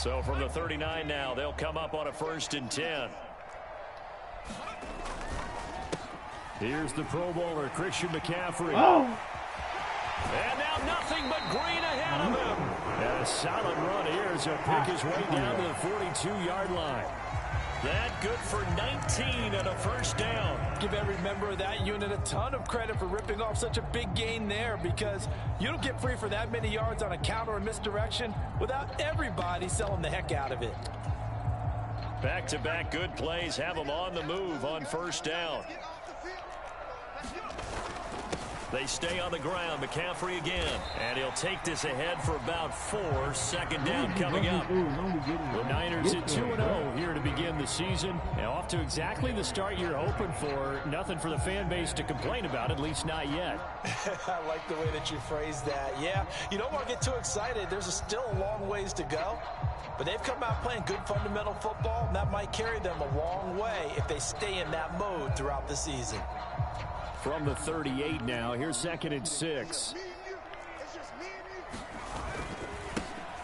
So from the 39 now, they'll come up on a 1st and 10. Here's the Pro Bowler, Christian McCaffrey. Oh! And now nothing but green ahead of him. And a solid run here as he'll pick his way down to the 42-yard line. That good for 19 and a 1st down. Give every member of that unit a ton of credit for ripping off such a big gain there, because you don't get free for that many yards on a counter or misdirection without everybody selling the heck out of it. Back-to-back good plays have them on the move on 1st down. They stay on the ground. McCaffrey again. And he'll take this ahead for about 4. 2nd down coming up. The Niners at 2-0 here to begin the season. Now off to exactly the start you're hoping for. Nothing for the fan base to complain about, at least not yet. I like the way that you phrased that. Yeah, you don't want to get too excited. There's still a long ways to go. But they've come out playing good fundamental football, and that might carry them a long way if they stay in that mode throughout the season. From the 38 now, here's 2nd and 6.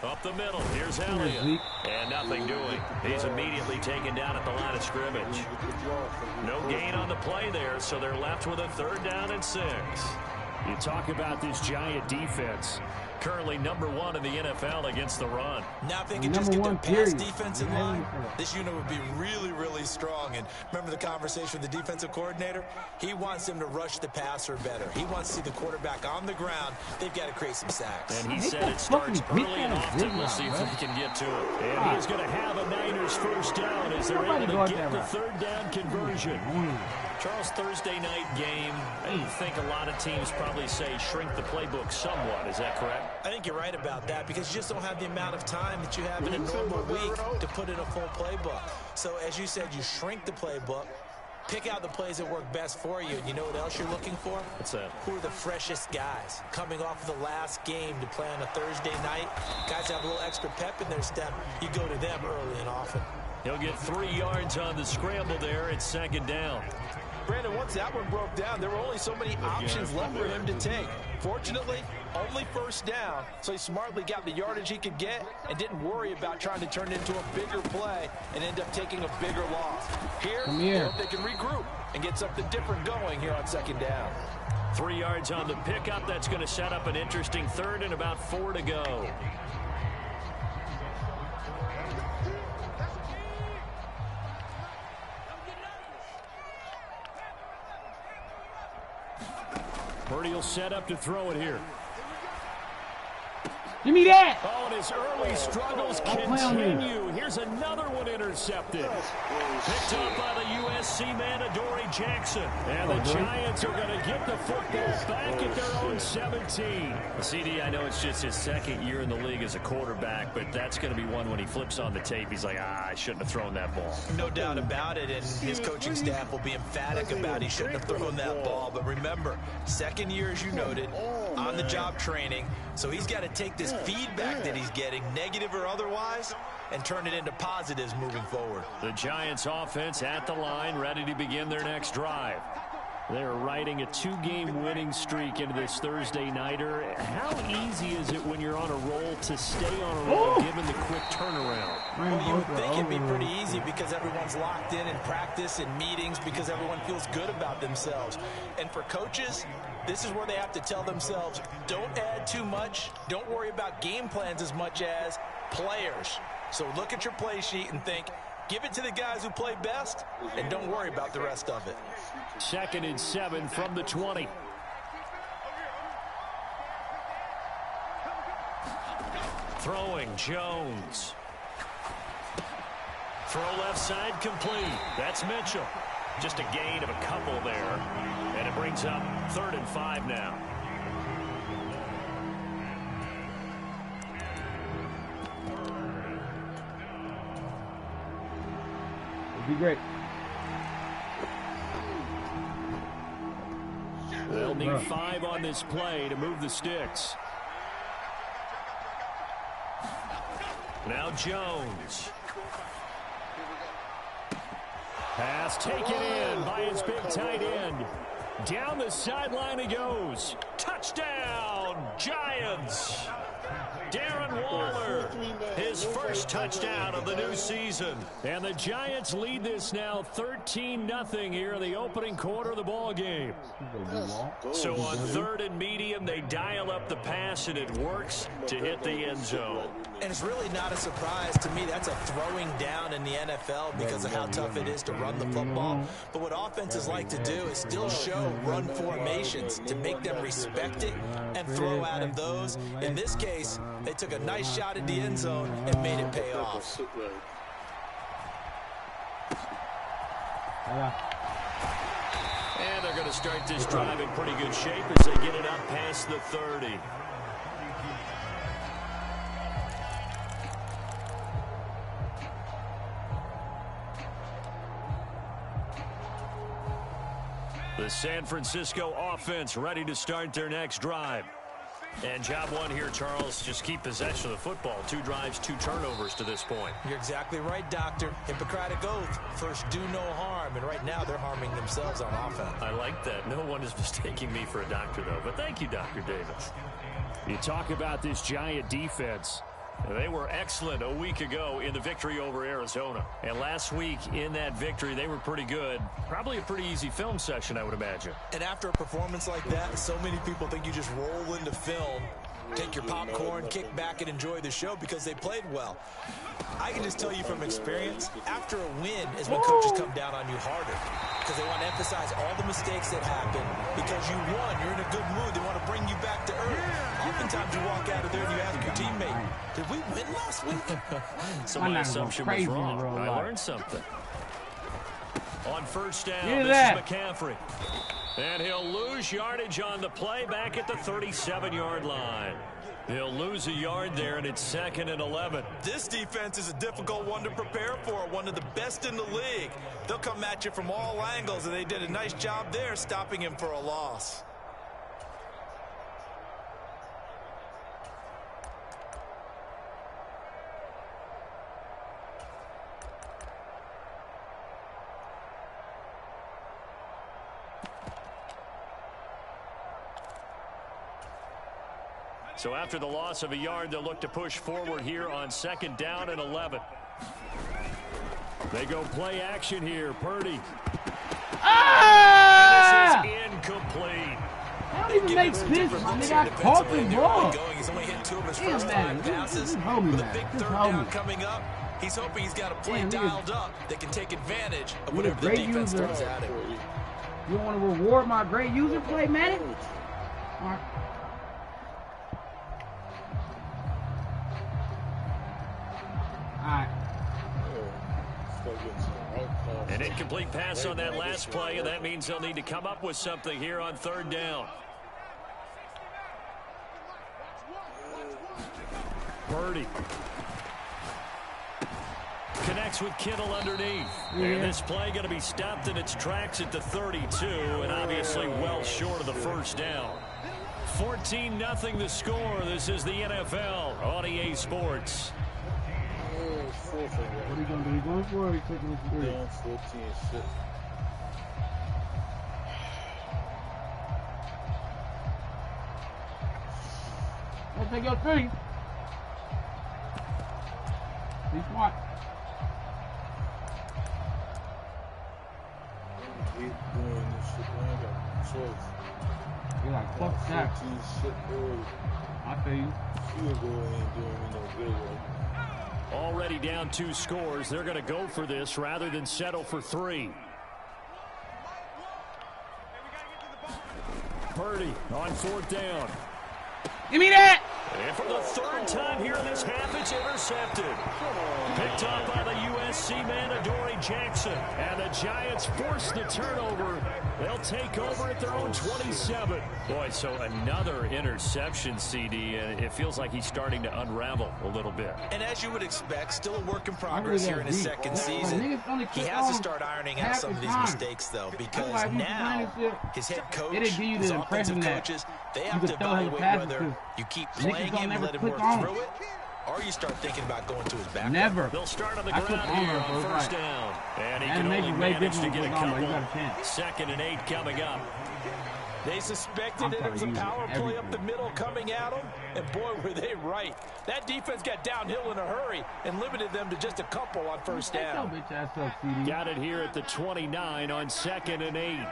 Up the middle, here's Elliott. And nothing doing. He's immediately taken down at the line of scrimmage. No gain on the play there, so they're left with a 3rd down and 6. You talk about this Giant defense. Currently #1 in the NFL against the run. Now if they can just get their pass defense in line, this unit would be really, really strong. And remember the conversation with the defensive coordinator? He wants them to rush the passer better. He wants to see the quarterback on the ground. They've got to create some sacks. And he said it starts early and often. We'll see if we can get to it. And he's going to have a Niners 1st down as they're able to get the 3rd down conversion. Charles, Thursday night game, I think a lot of teams probably say shrink the playbook somewhat. Is that correct? I think you're right about that, because you just don't have the amount of time that you have in a normal week to put in a full playbook. So as you said, you shrink the playbook, pick out the plays that work best for you. And you know what else you're looking for? What's that? Who are the freshest guys coming off the last game to play on a Thursday night? Guys have a little extra pep in their step. You go to them early and often. He'll get 3 yards on the scramble there at 2nd down. Brandon, once that one broke down, there were only so many options left for him to take. Fortunately, only 1st down, so he smartly got the yardage he could get and didn't worry about trying to turn it into a bigger play and end up taking a bigger loss. Here, they hope they can regroup and get something different going here on 2nd down. 3 yards on the pickup. That's going to set up an interesting 3rd and about 4 to go. Purdy will set up to throw it here. Give me that! Oh, and his early struggles continue. Here's another one intercepted. Picked up by the USC man, Adoree Jackson. And the Giants are going to get the football back at their own 17. CD, I know it's just his 2nd year in the league as a quarterback, but that's going to be one when he flips on the tape. He's like, I shouldn't have thrown that ball. No doubt about it, and his coaching staff will be emphatic about he shouldn't have thrown that ball. But remember, 2nd year, as you noted, on-the-job training, so he's got to take this feedback that he's getting, negative or otherwise, and turn it into positives moving forward. The Giants offense at the line, ready to begin their next drive. They're riding a 2-game winning streak into this Thursday nighter. How easy is it when you're on a roll to stay on a roll given the quick turnaround? Well, you would think it'd be pretty easy because everyone's locked in practice and meetings, because everyone feels good about themselves. And for coaches, this is where they have to tell themselves, don't add too much, don't worry about game plans as much as players. So look at your play sheet and think, give it to the guys who play best, and don't worry about the rest of it. 2nd and 7 from the 20. Throwing, Jones. Throw left side complete. That's Mitchell. Just a gain of a couple there. And it brings up 3rd and 5 now. It'd be great. They'll need 5 on this play to move the sticks. Now Jones. Pass taken in by his big tight end. Down the sideline he goes. Touchdown, Giants. Darren Waller, his first touchdown of the new season. And the Giants lead this now 13-0 here in the opening quarter of the ball game. So on 3rd and medium, they dial up the pass, and it works to hit the end zone. And it's really not a surprise to me. That's a throwing down in the NFL because of how tough it is to run the football. But what offenses like to do is still show run formations to make them respect it and throw out of those. In this case, they took a nice shot at the end zone and made it pay off. And they're going to start this drive in pretty good shape as they get it up past the 30. The San Francisco offense ready to start their next drive. And job one here, Charles, just keep possession of the football. 2 drives, 2 turnovers to this point. You're exactly right, Doctor. Hippocratic oath. First, do no harm. And right now, they're harming themselves on offense. I like that. No one is mistaking me for a doctor, though. But thank you, Dr. Davis. You talk about this Giant defense. They were excellent a week ago in the victory over Arizona. And last week in that victory, they were pretty good. Probably a pretty easy film session, I would imagine. And after a performance like that, so many people think you just roll into film, take your popcorn, kick back, and enjoy the show because they played well. I can just tell you from experience, after a win is when coaches come down on you harder because they want to emphasize all the mistakes that happened. Because you won, you're in a good mood. They want to bring you back to earth. Oftentimes you walk out of there and you ask your teammate, did we win last week? So my assumption was wrong. I learned something. On first down, this is McCaffrey. And he'll lose yardage on the play back at the 37-yard line. He'll lose a yard there, and it's 2nd and 11. This defense is a difficult one to prepare for, one of the best in the league. They'll come at you from all angles, and they did a nice job there stopping him for a loss. So after the loss of a yard, they'll look to push forward here on 2nd down and 11. They go play action here. Purdy. Ah! This is incomplete. That don't even make sense, man. They got caught the ball. He's only hit 2 of his first 5 passes. With a big 3rd down coming up, he's hoping he's got a play dialed up that can take advantage of whatever the defense throws at him. You want to reward my great user play, man? All right. An incomplete pass on that last play, and that means they'll need to come up with something here on 3rd down. Purdy connects with Kittle underneath. And this play going to be stopped in its tracks at the 32, and obviously well short of the first down. 14-0 the score. This is the NFL on EA Sports. What are you going to do? He's going for it or he's taking it for down 14-6. Let's take your 3. Be smart. Keep doing this shit, man. I got no choice. You're like, fuck that. 14 shit early. I feel you. Field goal ain't doing me no good, right? Already down 2 scores. They're going to go for this rather than settle for 3. Purdy on 4th down. Give me that! And for the 3rd time here in this half, it's intercepted. Picked up by the USC man, Adoree Jackson. And the Giants force the turnover. They'll take over at their own 27. Boy, so another interception, CD, and it feels like he's starting to unravel a little bit. And as you would expect, still a work in progress here in his 2nd season. He has to start ironing out some of these mistakes, though, because now his head coach, his offensive coaches, they have to evaluate whether you keep playing him and let him work through it, or you start thinking about going to his back. Never. They'll start on the ground here on 1st down. And he can only manage to get a couple. 2nd and 8 coming up. They suspected it was a power play up the middle coming at them, and boy, were they right. That defense got downhill in a hurry and limited them to just a couple on first down. Got it here at the 29 on 2nd and 8.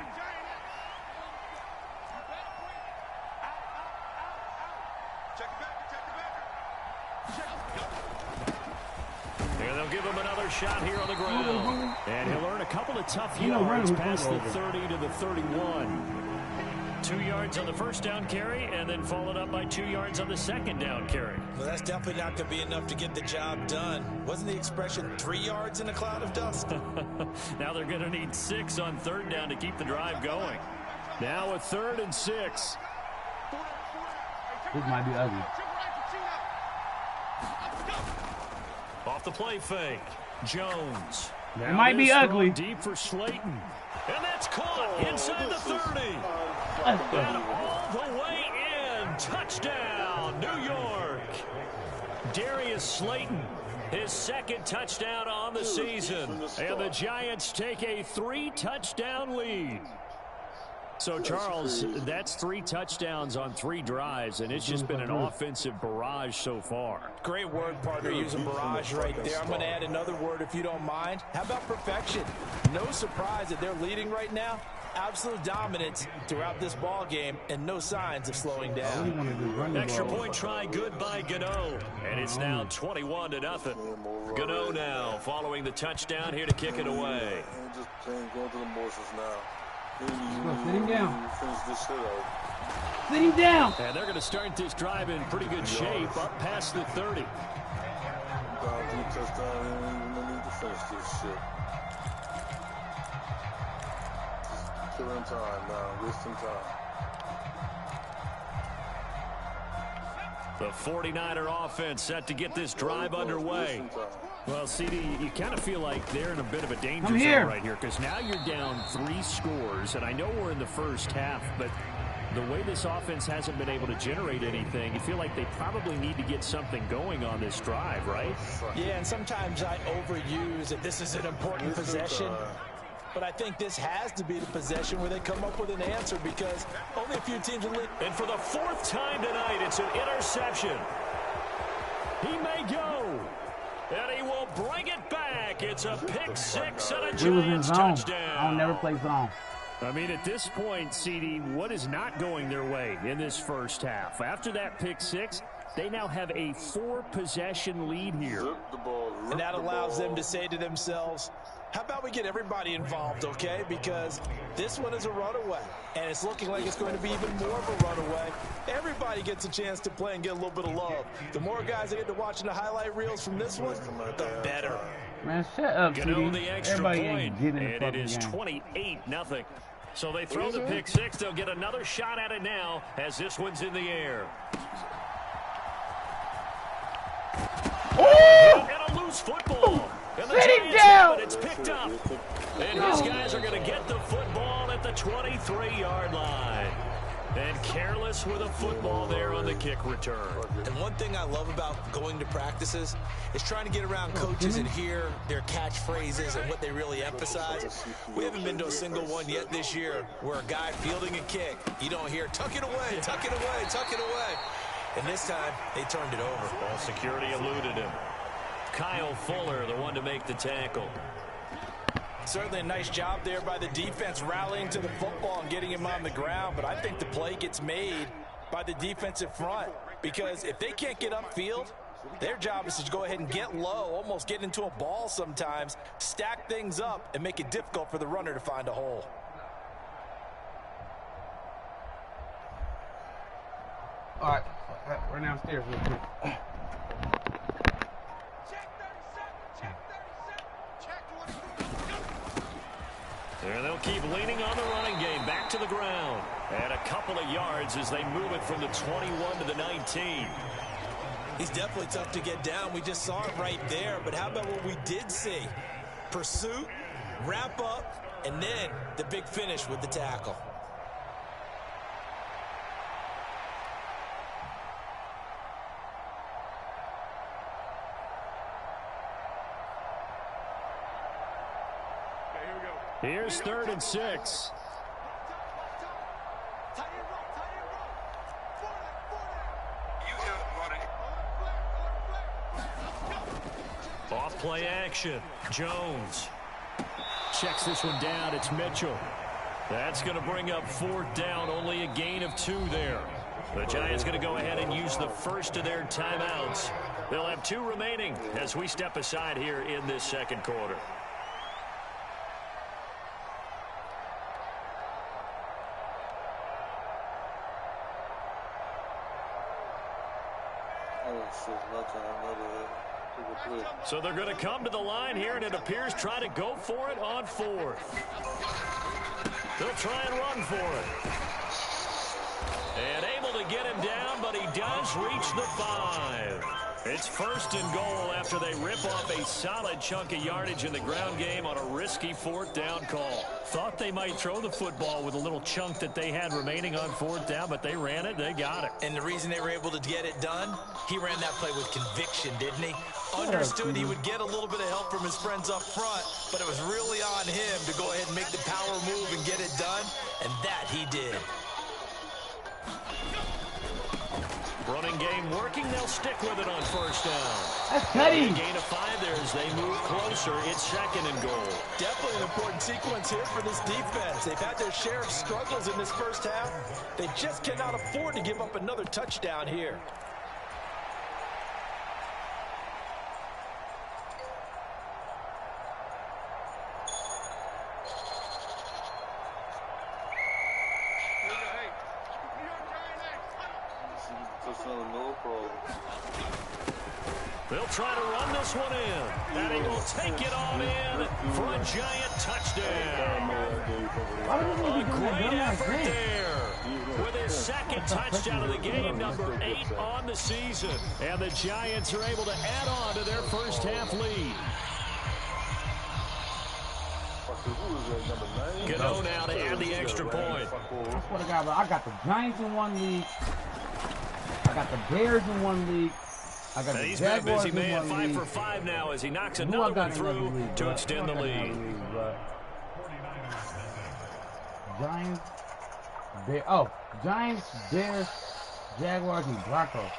And they'll give him another shot here on the ground. And he'll earn a couple of tough yards past the 30 to the 31. 2 yards on the first down carry, and then followed up by 2 yards on the second down carry. Well, that's definitely not going to be enough to get the job done. Wasn't the expression 3 yards in a cloud of dust? Now they're going to need 6 on third down to keep the drive going. Now a 3rd and 6. This might be ugly. Off the play fake, Jones. It might be ugly. Deep for Slayton. And that's caught inside the 30. And all the way in. Touchdown, New York. Darius Slayton, his 2nd touchdown on the season. And the Giants take a 3-touchdown lead. So, Charles, that's 3 touchdowns on 3 drives, and it's just been an offensive barrage so far. Great word, partner, using barrage right there. I'm going to add another word if you don't mind. How about perfection? No surprise that they're leading right now. Absolute dominance throughout this ball game, and no signs of slowing down. Extra point try, good by Gano, and it's now 21-0. Gano now following the touchdown here to kick it away. Just going through the motions now. Sit him down. Sit him down. And they're going to start this drive in pretty good shape up past the 30. Down 3 touchdowns, and need to finish this shit. Just killing time now, wasting time. The 49er offense set to get this drive underway. Well, CD, you kind of feel like they're in a bit of a danger zone right here because now you're down 3 scores, and I know we're in the first half, but the way this offense hasn't been able to generate anything, you feel like they probably need to get something going on this drive, right? Yeah, and sometimes I overuse that this is an important possession. But I think this has to be the possession where they come up with an answer because only a few teams will lead. And for the 4th time tonight, it's an interception. He may go. And he will bring it back. It's a pick 6 and a Giants touchdown. I'll never play zone. I mean, at this point, CD, what is not going their way in this first half? After that pick 6, they now have a 4-possession lead here. And that allows them to say to themselves, how about we get everybody involved, okay? Because this one is a runaway, and it's looking like it's going to be even more of a runaway. Everybody gets a chance to play and get a little bit of love. The more guys that get to watching the highlight reels from this one, the better. Man, shut up, CD. The extra point, and it is 28-0. So they throw the pick 6. They'll get another shot at it now as this one's in the air. Oh! And a loose football. And the Sit him down! But it's picked up. And these guys are going to get the football at the 23-yard line. And careless with a football there on the kick return. And one thing I love about going to practices is trying to get around coaches and hear their catchphrases and what they really emphasize. We haven't been to a single one yet this year where a guy fielding a kick, you don't hear, tuck it away, tuck it away, tuck it away. And this time, they turned it over. Ball security eluded him. Kyle Fuller, the one to make the tackle. Certainly a nice job there by the defense rallying to the football and getting him on the ground, but I think the play gets made by the defensive front because if they can't get upfield, their job is to go ahead and get low, almost get into a ball sometimes, stack things up, and make it difficult for the runner to find a hole. All right, run downstairs real quick. There they'll keep leaning on the running game. Back to the ground. And a couple of yards as they move it from the 21 to the 19. He's definitely tough to get down. We just saw it right there. But how about what we did see? Pursuit, wrap up, and then the big finish with the tackle. Here's 3rd and 6. Play action. Jones checks this one down. It's Mitchell. That's going to bring up 4th down. Only a gain of 2 there. The Giants going to go ahead and use the first of their timeouts. They'll have 2 remaining as we step aside here in this second quarter. So they're going to come to the line here, and it appears try to go for it on 4th. They'll try and run for it. And able to get him down, but he does reach the 5. It's 1st and goal after they rip off a solid chunk of yardage in the ground game on a risky 4th down call. Thought they might throw the football with a little chunk that they had remaining on 4th down, but they ran it, they got it. And the reason they were able to get it done, he ran that play with conviction, didn't he? Understood he would get a little bit of help from his friends up front, but it was really on him to go ahead and make the power move and get it done, and that he did. Running game working. They'll stick with it on 1st down. That's Teddy. Gain of 5 there as they move closer. It's 2nd and goal. Definitely an important sequence here for this defense. They've had their share of struggles in this first half. They just cannot afford to give up another touchdown here. They'll try to run this one in, and he will take it all in for a Giant touchdown. A great effort there with his 2nd touchdown of the game, number 8 on the season. And the Giants are able to add on to their first half lead. Gano now to add the extra point. I swear to God, I got the Giants in one league. I got the Bears in one league. I got the He's been a Jaguars busy man, in 5 one for league. 5 now as he knocks another one through to extend the lead. Giants, Giants, Bears, Jaguars, and Broncos.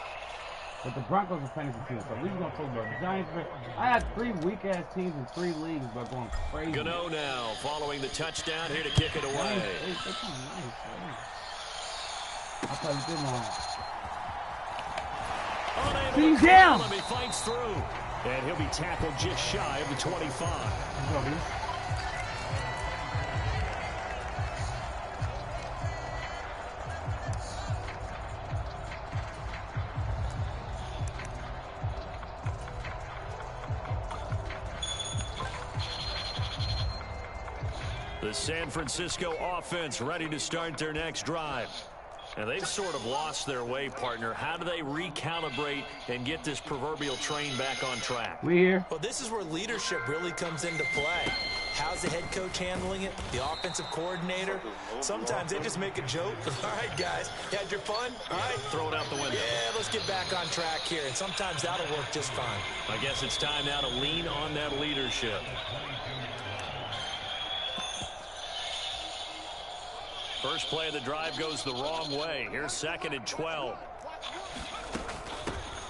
But the Broncos are fantasy team, so we're just going to talk about the Giants. I had 3 weak-ass teams in 3 leagues, but going crazy. Gano now following the touchdown here to kick it away. They're kind of nice. I'll tell you this one. He's down. He fights through, and he'll be tackled just shy of the 25. The San Francisco offense ready to start their next drive. And they've sort of lost their way, partner. How do they recalibrate and get this proverbial train back on track? We here. Well, this is where leadership really comes into play. How's the head coach handling it? The offensive coordinator? Sometimes they just make a joke. All right, guys, you had your fun? All right, throw it out the window. Yeah, let's get back on track here. And sometimes that'll work just fine. I guess it's time now to lean on that leadership. First play of the drive goes the wrong way. Here's 2nd and 12.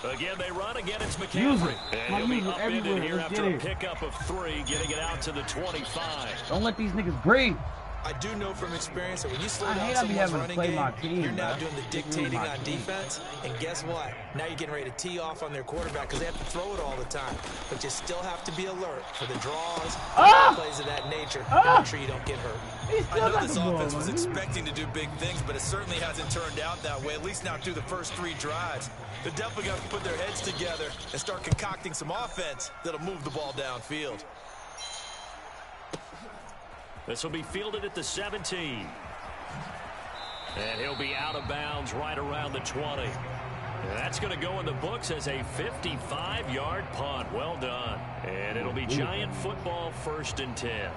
Again, they run. Again, it's McCaffrey. And he'll be upended here after a pickup of 3, getting it out to the 25. Don't let these niggas breathe. I do know from experience that when you slow down someone's running game, you're now doing the dictating on defense. And guess what? Now you're getting ready to tee off on their quarterback because they have to throw it all the time. But you still have to be alert for the draws, plays of that nature. Make sure you don't get hurt. I know this offense was expecting to do big things, but it certainly hasn't turned out that way, at least not through the first 3 drives. They're definitely going to put their heads together and start concocting some offense that'll move the ball downfield. This will be fielded at the 17. And he'll be out of bounds right around the 20. And that's going to go in the books as a 55-yard punt. Well done. And it'll be Giant football, 1st and 10.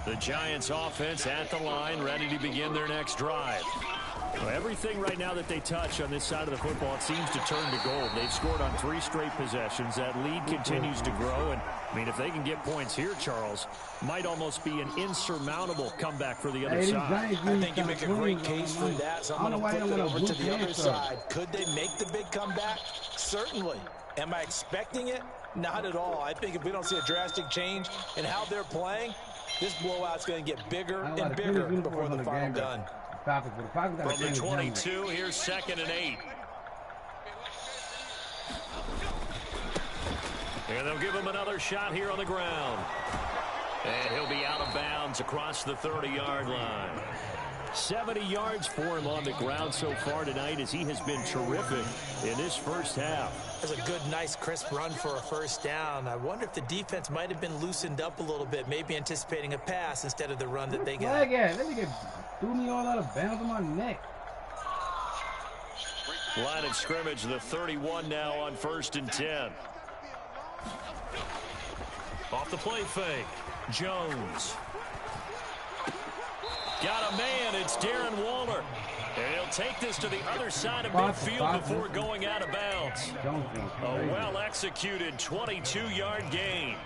The Giants offense at the line, ready to begin their next drive. Well, everything right now that they touch on this side of the football, it seems to turn to gold. They've scored on 3 straight possessions. That lead continues to grow. And, I mean, if they can get points here, Charles, might almost be an insurmountable comeback for the other side. I think you make a great case for that. So I'm going to flip it over to the other side. Could they make the big comeback? Certainly. Am I expecting it? Not at all. I think if we don't see a drastic change in how they're playing, this blowout's going to get bigger and bigger before the final gun. From the 22, here's 2nd and 8. And they'll give him another shot here on the ground. And he'll be out of bounds across the 30-yard line. 70 yards for him on the ground so far tonight as he has been terrific in this first half. That's a good, nice, crisp run for a first down. I wonder if the defense might have been loosened up a little bit, maybe anticipating a pass instead of the run that they got. Let me get threw me all out of bounds on my neck. Line of scrimmage, the 31 now on 1st and 10. Off the play fake, Jones. Got a man, it's Darren Waller. And he'll take this to the other side of midfield before going out of bounds. A well-executed 22-yard gain.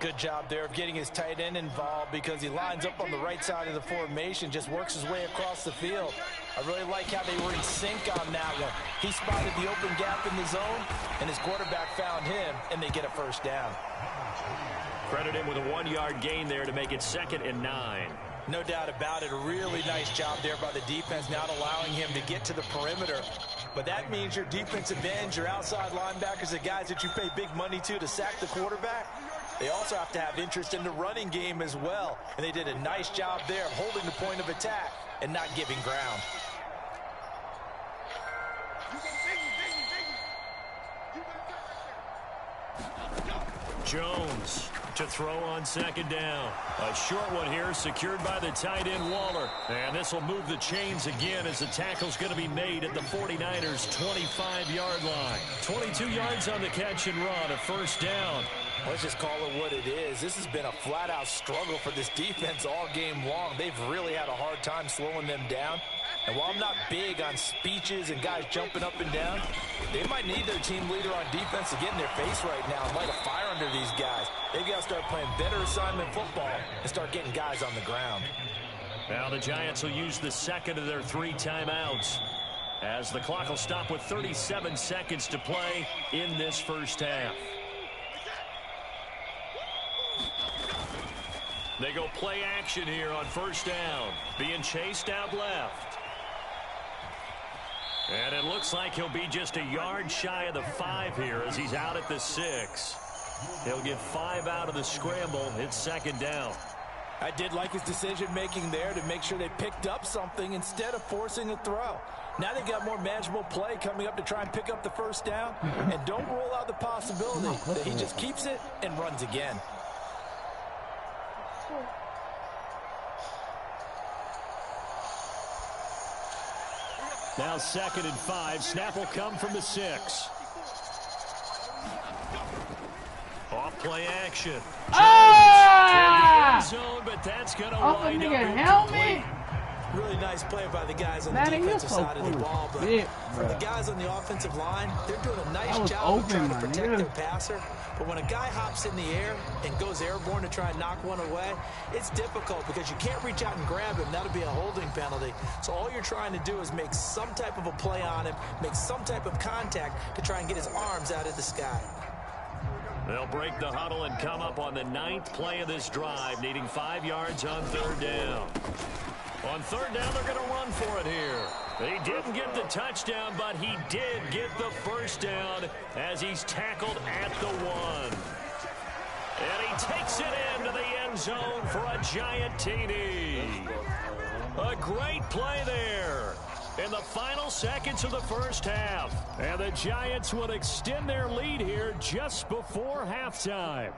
Good job there of getting his tight end involved because he lines up on the right side of the formation, just works his way across the field. I really like how they were in sync on that one. He spotted the open gap in the zone, and his quarterback found him, and they get a first down. Credit him with a 1-yard gain there to make it 2nd and 9. No doubt about it. A really nice job there by the defense, not allowing him to get to the perimeter. But that means your defensive ends, your outside linebackers, the guys that you pay big money to sack the quarterback, they also have to have interest in the running game as well. And they did a nice job there of holding the point of attack and not giving ground. Jones to throw on 2nd down. A short one here secured by the tight end Waller. And this will move the chains again as the tackle's going to be made at the 49ers 25-yard line. 22 yards on the catch and run, a first down. Let's just call it what it is. This has been a flat-out struggle for this defense all game long. They've really had a hard time slowing them down. And while I'm not big on speeches and guys jumping up and down, they might need their team leader on defense to get in their face right now and light a fire under these guys. They've got to start playing better assignment football and start getting guys on the ground. Now the Giants will use the 2nd of their 3 timeouts as the clock will stop with 37 seconds to play in this first half. They go play action here on first down, being chased out left. And it looks like he'll be just a yard shy of the 5 here as he's out at the 6. He'll get 5 out of the scramble. It's 2nd down. I did like his decision-making there to make sure they picked up something instead of forcing a throw. Now they've got more manageable play coming up to try and pick up the first down. And don't rule out the possibility that he just keeps it and runs again. Now 2nd and 5. Snap will come from the 6. Off play action. Ah! Zone, but that's going to Off wind the up nigga helmet. Really nice play by the guys on the Man, defensive so side of the ball. But fit, for the guys on the offensive line, they're doing a nice job of trying to protect their passer. But when a guy hops in the air and goes airborne to try and knock one away, it's difficult because you can't reach out and grab him. That'll be a holding penalty. So all you're trying to do is make some type of a play on him, make some type of contact to try and get his arms out of the sky. They'll break the huddle and come up on the 9th play of this drive, needing 5 yards on 3rd down. On 3rd down, they're going to run for it here. He didn't get the touchdown, but he did get the first down as he's tackled at the 1. And he takes it into the end zone for a giant TD. A great play there in the final seconds of the first half. And the Giants will extend their lead here just before halftime.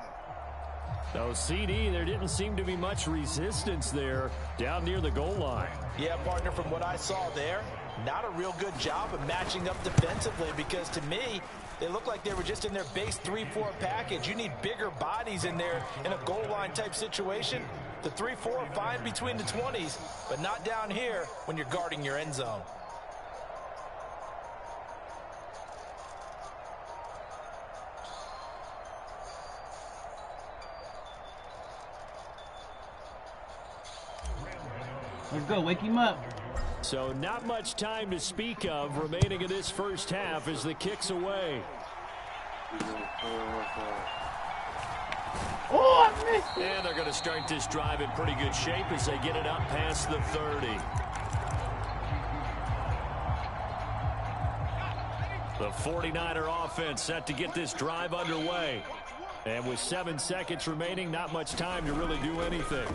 So, CD, there didn't seem to be much resistance there down near the goal line. Yeah, partner, from what I saw there, not a real good job of matching up defensively because, to me, they looked like they were just in their base 3-4 package. You need bigger bodies in there in a goal line type situation. The 3-4 fine between the 20s, but not down here when you're guarding your end zone. Let's go, wake him up. So not much time to speak of remaining in this first half as the kick's away. Oh, I missed it. And they're going to start this drive in pretty good shape as they get it up past the 30. The 49er offense set to get this drive underway. And with 7 seconds remaining, not much time to really do anything.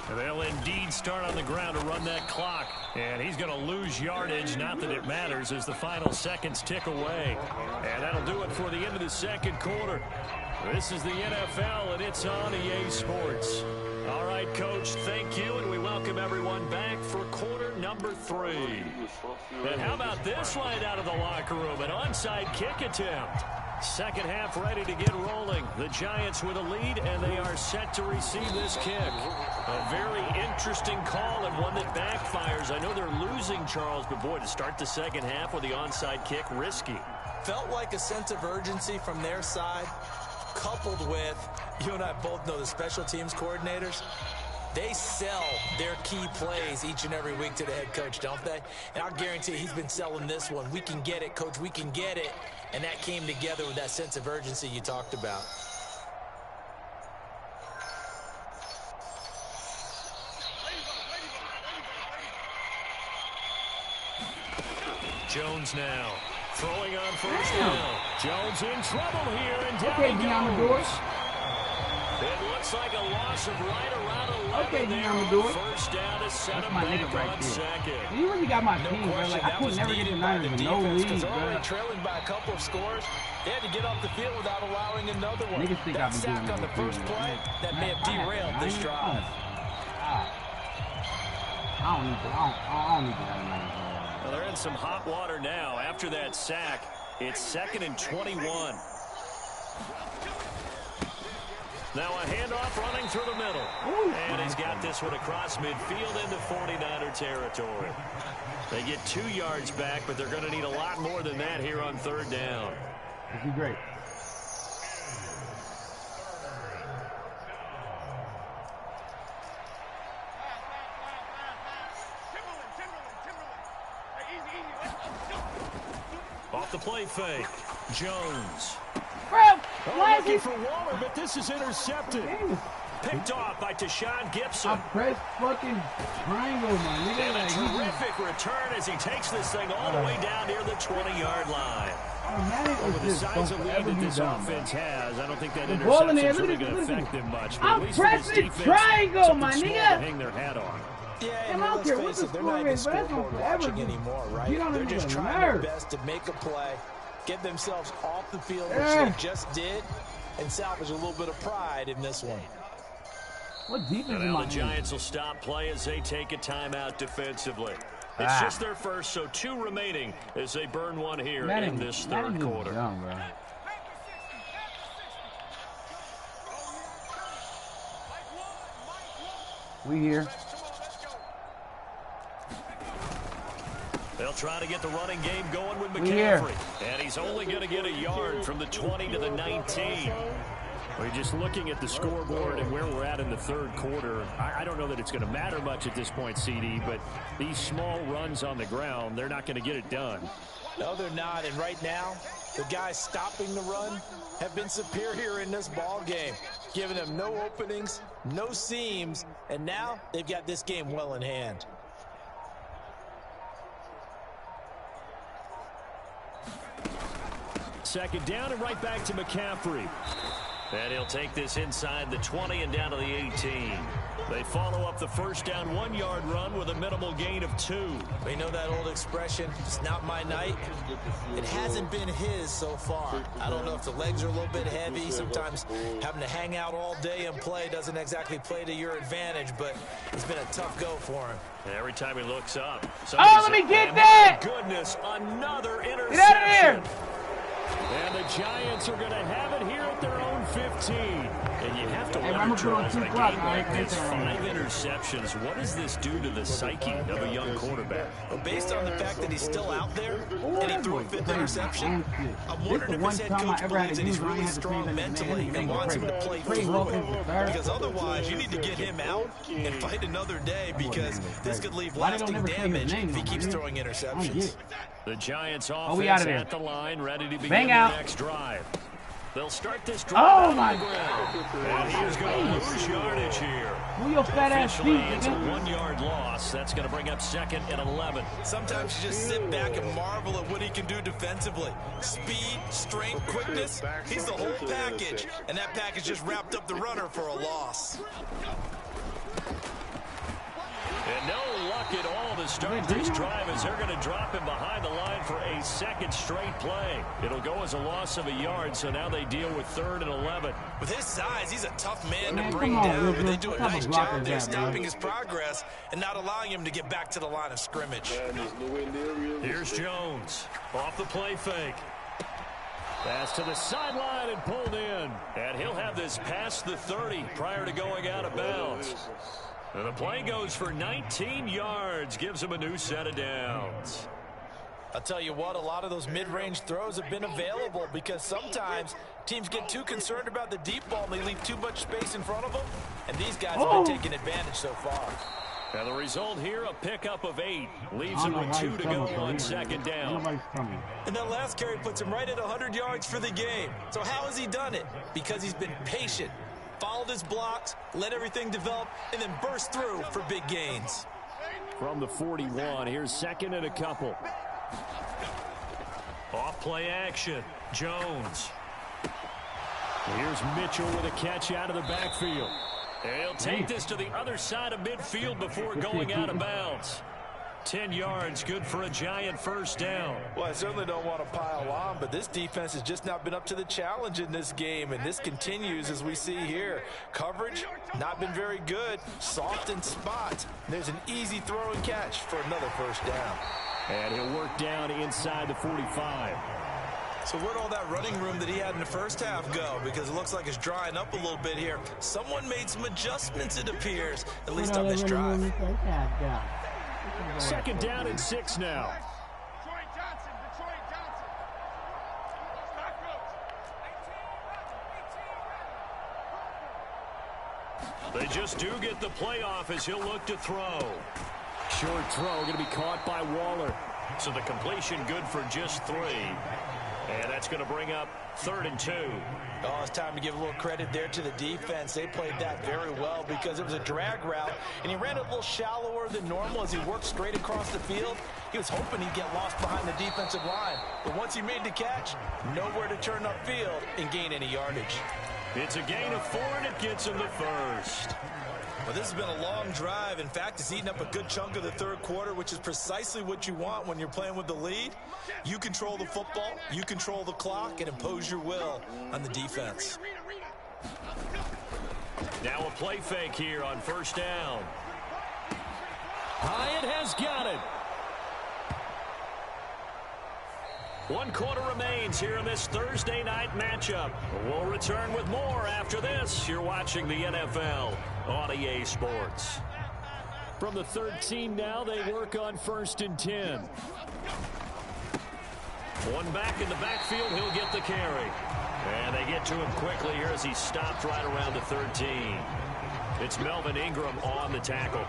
And they'll indeed start on the ground to run that clock. And he's going to lose yardage, not that it matters, as the final seconds tick away. And that'll do it for the end of the second quarter. This is the NFL, and it's on EA Sports. All right, Coach, thank you, and we welcome everyone back for quarter number 3. And how about this right out of the locker room, an onside kick attempt. Second half ready to get rolling. The Giants with a lead, and they are set to receive this kick. A very interesting call and one that backfires. I know they're losing, Charles, but boy, to start the second half with the onside kick, risky. Felt like a sense of urgency from their side, coupled with, you and I both know the special teams coordinators, they sell their key plays each and every week to the head coach, don't they? And I'll guarantee he's been selling this one. We can get it, Coach, we can get it. And that came together with that sense of urgency you talked about. Jones now throwing on first down. Jones in trouble here, and down Okay, he goes. It looks like a loss of right around 11 Okay, there. First down to set him back on second. You really got my team, bro. Like, I that could was never get the needed by Niners the with no defense lead, because bro. already trailing by a couple of scores. They had to get off the field without allowing another one. Niggas think I That be sack doing on the that first too, play, man. that may have derailed this drive. I don't need to have a Niners. Well, they're in some hot water now. After that sack, it's 2nd and 21. Now a handoff running through the middle. And he's got this one across midfield into 49er territory. They get 2 yards back, but they're going to need a lot more than that here on third down. This is great. Off the play fake, Jones. Bro, why is looking he... for Waller, but this is intercepted. Picked off by Tashawn Gibson. I pressed fucking triangle, my nigga. And a Like, terrific return as he takes this thing all the way down near the 20-yard line. With the size of lead that this offense has, I don't think that interception is really going to affect them much. But I'm at least for this pressing defense, triangle, my something small nigga. to hang their hat on. Yeah, And and I don't let's care face what the it, they're not even score is, but that's scoreboard gonna forever watching anymore, right? get on They're them just niggas' trying their nerves. best to make a play, get themselves off the field, which Yeah. they just did, and salvage a little bit of pride in this one. What defense And am now I the in? Giants will stop play as they take a timeout defensively. It's just their first, so 2 remaining as they burn one here in this third quarter. Dumb, bro. We here. They'll try to get the running game going with here. McCaffrey. And he's only going to get a yard from the 20 to the 19. We're just looking at the scoreboard and where we're at in the third quarter. I don't know that it's going to matter much at this point, CD, but these small runs on the ground, they're not going to get it done. No, they're not. And right now, the guys stopping the run have been superior in this ball game, giving them no openings, no seams, and now they've got this game well in hand. Second down and right back to McCaffrey. And he'll take this inside the 20 and down to the 18. They follow up the first down 1-yard run with a minimal gain of 2. We know that old expression, it's not my night. It hasn't been his so far. I don't know if the legs are a little bit heavy. Sometimes having to hang out all day and play doesn't exactly play to your advantage, but it's been a tough go for him. And every time he looks up. Let me get that! Goodness, another interception. Get out of here! And the Giants are going to have it here at their own and 15. And you have to Hey, wonder, I'm gonna put on Charles, in a 2 game o'clock. like this, 5 interceptions, what does this do to the psyche of a young quarterback? Well, based on the fact that he's still out there and he threw a 5th interception, I'm wondering if his head coach believes that he's really strong mentally and wants him to play through it. Because otherwise, you need to get him out and fight another day, because this could leave lasting damage if he keeps throwing interceptions. The Giants we offense out of there. at the line, ready to begin Bang their out. next drive. They'll start this drive on my the ground. And he is going to lose yardage here. Who your fat ass feet, Officially, it's a nigga? 1-yard loss. That's going to bring up 2nd and 11. Sometimes you just sit back and marvel at what he can do defensively. Speed, strength, quickness, he's the whole package. And that package just wrapped up the runner for a loss. And no luck at all to start this drive, as they're going to drop him behind the line for a 2nd straight play. It'll go as a loss of a yard, so now they deal with 3rd and 11. With his size, he's a tough man to Man, bring come on, down, Richard. but they do a What type nice of blocker job is there that, stopping man? his progress and not allowing him to get back to the line of scrimmage. Here's Jones off the play fake. Pass to the sideline and pulled in. And he'll have this past the 30 prior to going out of bounds. And the play goes for 19 yards, gives him a new set of downs. I'll tell you what, a lot of those mid-range throws have been available, because sometimes teams get too concerned about the deep ball and they leave too much space in front of them. And these guys have been taking advantage so far. And the result here, a pickup of 8. Leaves him with 2 to go on 2nd down. And that last carry puts him right at 100 yards for the game. So how has he done it? Because he's been patient, followed his blocks, let everything develop, and then burst through for big gains. From the 41, here's 2nd and a couple. Off play action, Jones. Here's Mitchell with a catch out of the backfield. And he'll take this to the other side of midfield before going out of bounds. 10 yards, good for a Giant 1st down. Well, I certainly don't want to pile on, but this defense has just not been up to the challenge in this game, and this continues as we see here. Coverage, not been very good. Soft in spots. There's an easy throw and catch for another 1st down. And he'll work down inside the 45. So where'd all that running room that he had in the 1st half go? Because it looks like it's drying up a little bit here. Someone made some adjustments, it appears, at least on this drive. 2nd down and 6 now. They just do get the playoff as he'll look to throw. Short throw going to be caught by Waller. So the completion good for just 3. And that's going to bring up 3rd and 2. Oh, it's time to give a little credit there to the defense. They played that very well, because it was a drag route, and he ran it a little shallower than normal as he worked straight across the field. He was hoping he'd get lost behind the defensive line. But once he made the catch, nowhere to turn upfield and gain any yardage. It's a gain of 4, and it gets him the 1st. Well, this has been a long drive. In fact, it's eaten up a good chunk of the 3rd quarter, which is precisely what you want when you're playing with the lead. You control the football, you control the clock, and impose your will on the defense. Now a play fake here on 1st down. Hyatt has got it. 1 quarter remains here in this Thursday night matchup. We'll return with more after this. You're watching the NFL on EA Sports. From the 13 now, they work on 1st and 10. One back in the backfield, he'll get the carry. And they get to him quickly here as he stopped right around the 13. It's Melvin Ingram on the tackle.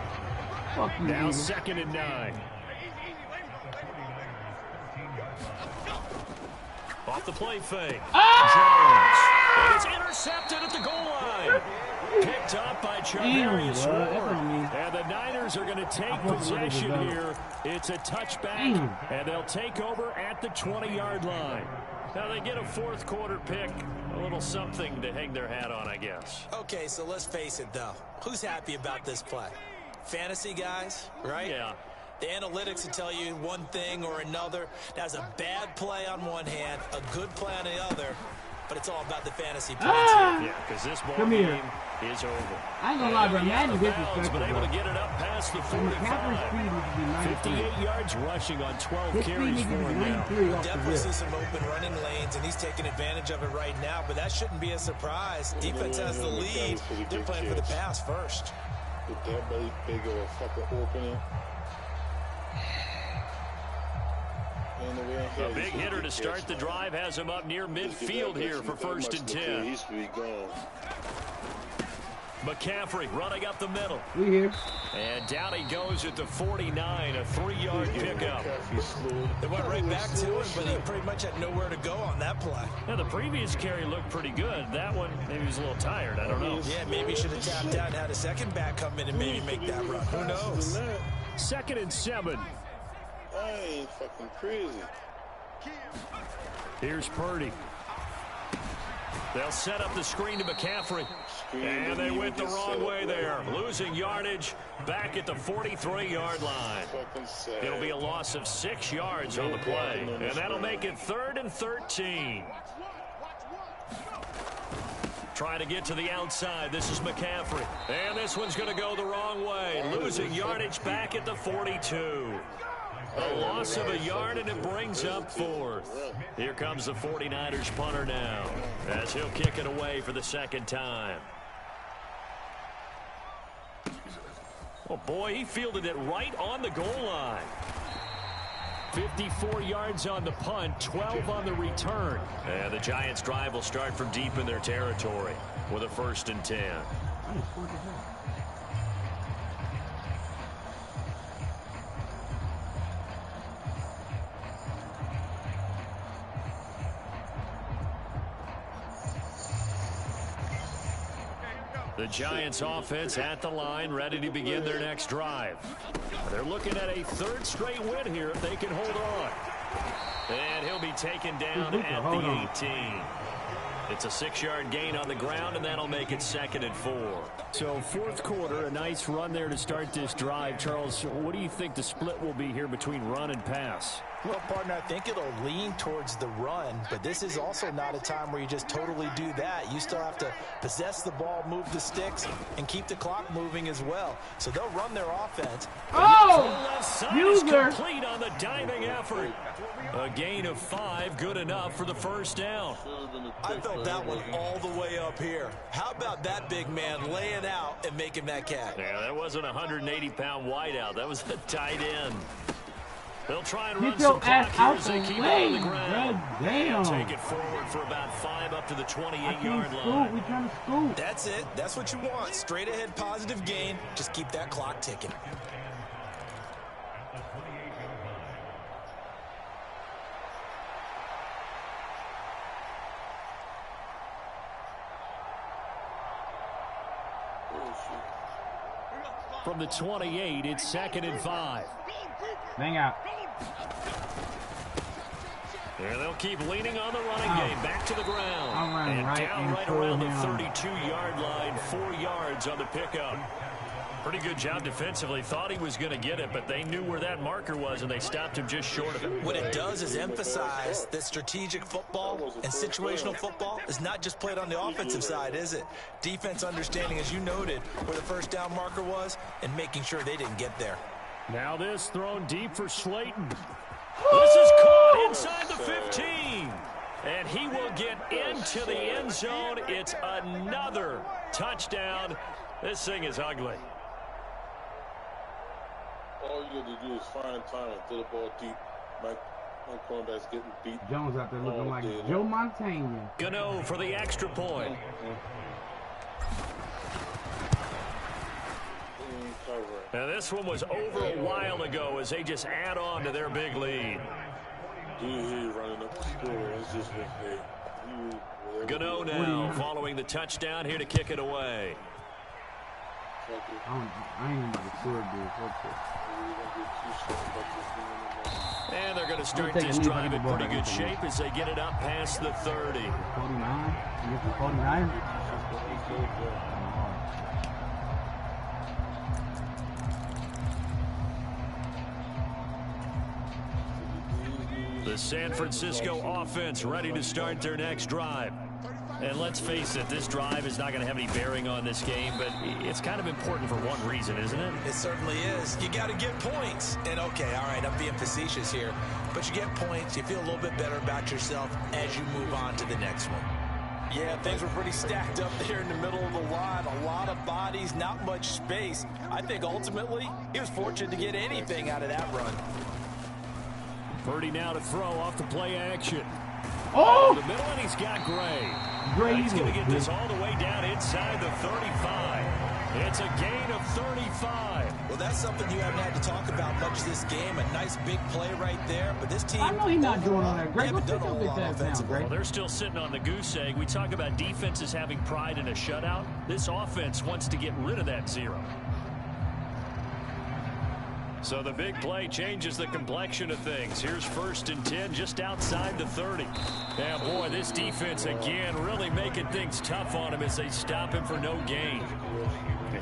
Now 2nd and 9. Off the play fake. Jones. And it's intercepted at the goal line. Picked up by Charvarius Ward. And the Niners are going to take possession here. It's a touchback, and they'll take over at the 20-yard line. Now they get a 4th quarter pick. A little something to hang their hat on, I guess. Okay, so let's face it, though. Who's happy about this play? Fantasy guys, right? Yeah. The analytics will tell you one thing or another. That's a bad play on one hand, a good play on the other. but it's all about the fantasy points Ah! here. Yeah, because this ball Come game here. is over. I ain't gonna lie, bro. Madden Been disrespectful, able to bro. get it up past the McCaffrey's 45. speed needs to be 93. 58 yards rushing on 12 His speed carries needs for to be him now. 93 off the Definitely see rip. some open running lanes, and he's taking advantage of it right now, but that shouldn't be a surprise. Defense has the lead. They're playing for the pass first. With that big of a fucking opening. A big hitter to start the drive has him up near midfield here for 1st and 10. He should be gone. McCaffrey running up the middle. We here. And down he goes at the 49, a 3-yard pickup. They went right back to him, but he pretty much had nowhere to go on that play. Now, the previous carry looked pretty good. That one, maybe he was a little tired. I don't know. Yeah, maybe he should have tapped out and had a second back come in and maybe make that run. Who knows? 2nd and 7. I ain't fucking crazy. Here's Purdy. They'll set up the screen to McCaffrey. And they went the wrong way there. Losing yardage back at the 43-yard line. It'll be a loss of 6 yards on the play. And that'll make it 3rd and 13. Trying to get to the outside. This is McCaffrey. And this one's going to go the wrong way. Losing yardage back at the 42. A loss of a yard, and it brings up 4th. Here comes the 49ers punter now, as he'll kick it away for the 2nd time. Oh, boy, he fielded it right on the goal line. 54 yards on the punt, 12 on the return. And the Giants' drive will start from deep in their territory with a 1st and 10. The Giants offense at the line, ready to begin their next drive. They're looking at a 3rd straight win here if they can hold on. And he'll be taken down at the 18. It's a 6-yard gain on the ground, and that'll make it 2nd and 4. So 4th quarter, a nice run there to start this drive. Charles, what do you think the split will be here between run and pass? Well, partner, I think it'll lean towards the run, but this is also not a time where you just totally do that. You still have to possess the ball, move the sticks, and keep the clock moving as well. So they'll run their offense. Oh! User! Complete on the diving effort. A gain of 5, good enough for the 1st down. I felt that one all the way up here. How about that big man laying out and making that catch? Yeah, that wasn't a 180-pound wideout. That was a tight end. They'll try and run some clock here as they keep it on the ground. Damn. Take it forward for about 5 up to the 28-yard line. We trying to scoop. That's it. That's what you want. Straight ahead positive gain. Just keep that clock ticking. From the 28, it's 2nd and 5. Bang out. And they'll keep leaning on the running game. Back to the ground. And right down right around the 32-yard line. 4 yards on the pickup. Pretty good job defensively. Thought he was going to get it, but they knew where that marker was, and they stopped him just short of it. What it does is emphasize that strategic football and situational football is not just played on the offensive side, is it? Defense understanding, as you noted, where the 1st down marker was and making sure they didn't get there. Now this thrown deep for Slayton. This is caught inside the 15. And he will get into the end zone. It's another touchdown. This thing is ugly. All you got to do is find time and throw the ball deep. My cornerback's getting beat. Jones out there looking like Joe Montana. Gano for the extra point. Now this one was over a while ago as they just add on to their big lead. Dude, running up the score. It's just Gano now following the touchdown here to kick it away. I ain't about to score, dude. And they're going to start this drive in pretty good shape as they get it up past the 30. 49? You get to 49? The San Francisco offense ready to start their next drive. And let's face it, this drive is not going to have any bearing on this game, but it's kind of important for one reason, isn't it? It certainly is. You got to get points. And, okay, all right, I'm being facetious here. But you get points, you feel a little bit better about yourself as you move on to the next one. Yeah, things were pretty stacked up there in the middle of the line. A lot of bodies, not much space. I think ultimately he was fortunate to get anything out of that run. Purdy now to throw off the play action. Oh! The middle, and he's got Gray. He's going to get this all the way down inside the 35. It's a gain of 35. Well, that's something you haven't had to talk about much this game. A nice big play right there. But this team, I know he's not doing all that. Greg, haven't done a whole lot offensively. Well, they're still sitting on the goose egg. We talk about defenses having pride in a shutout. This offense wants to get rid of that 0. So the big play changes the complexion of things. Here's 1st and 10 just outside the 30. Yeah, boy, this defense again really making things tough on him as they stop him for no gain.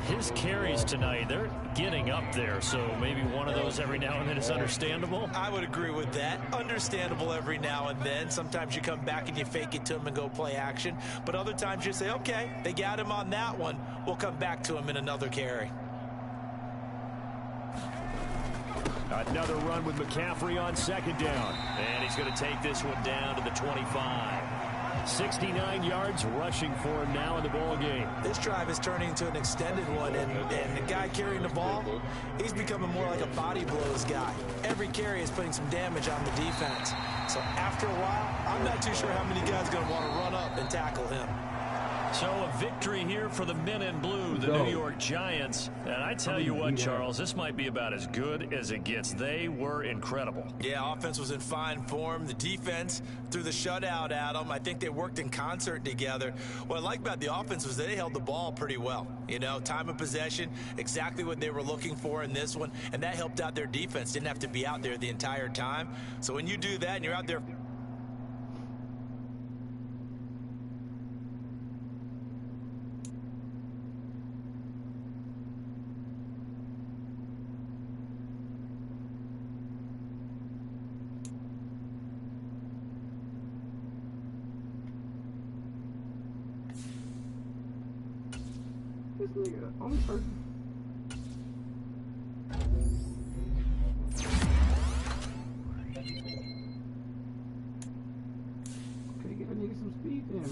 His carries tonight, they're getting up there, so maybe one of those every now and then is understandable. I would agree with that. Understandable every now and then. Sometimes you come back and you fake it to him and go play action. But other times you say, okay, they got him on that one. We'll come back to him in another carry. Another run with McCaffrey on 2nd down. And he's going to take this one down to the 25. 69 yards rushing for him now in the ball game. This drive is turning into an extended one, and the guy carrying the ball, he's becoming more like a body blows guy. Every carry is putting some damage on the defense. So after a while, I'm not too sure how many guys are going to want to run up and tackle him. So a victory here for the men in blue, the New York Giants. And I tell you what, Charles, this might be about as good as it gets. They were incredible. Yeah, offense was in fine form. The defense threw the shutout at them. I think they worked in concert together. What I like about the offense was they held the ball pretty well. You know, time of possession, exactly what they were looking for in this one. And that helped out their defense. Didn't have to be out there the entire time. So when you do that and you're out there, This nigga, only person. Okay, give a nigga some speed then, man.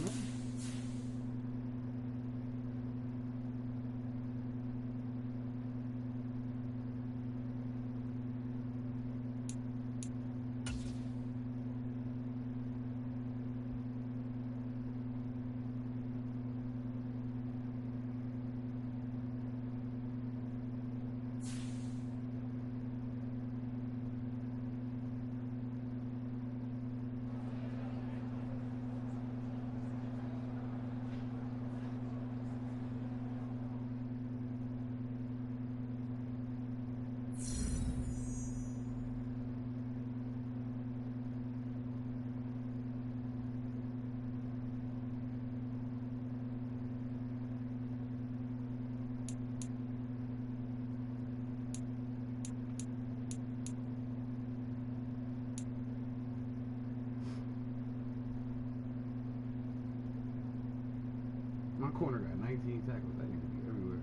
My corner got 19 tackles. That nigga be everywhere.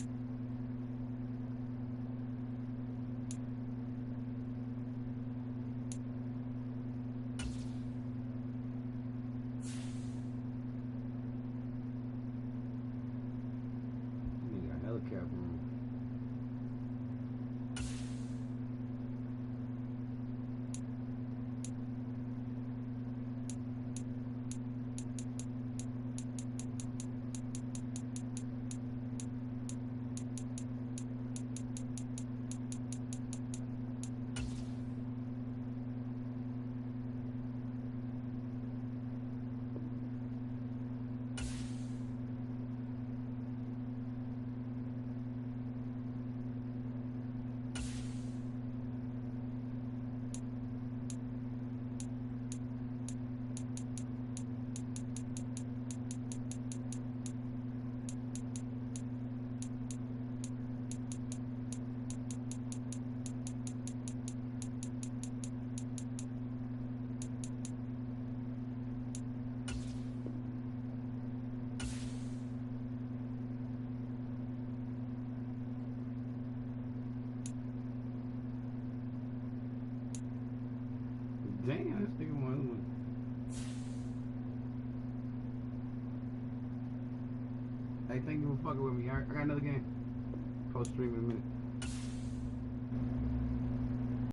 Nigga got helicopter room. Damn, this nigga one. Hey, thank you for fucking with me. I got another game. Post stream in a minute.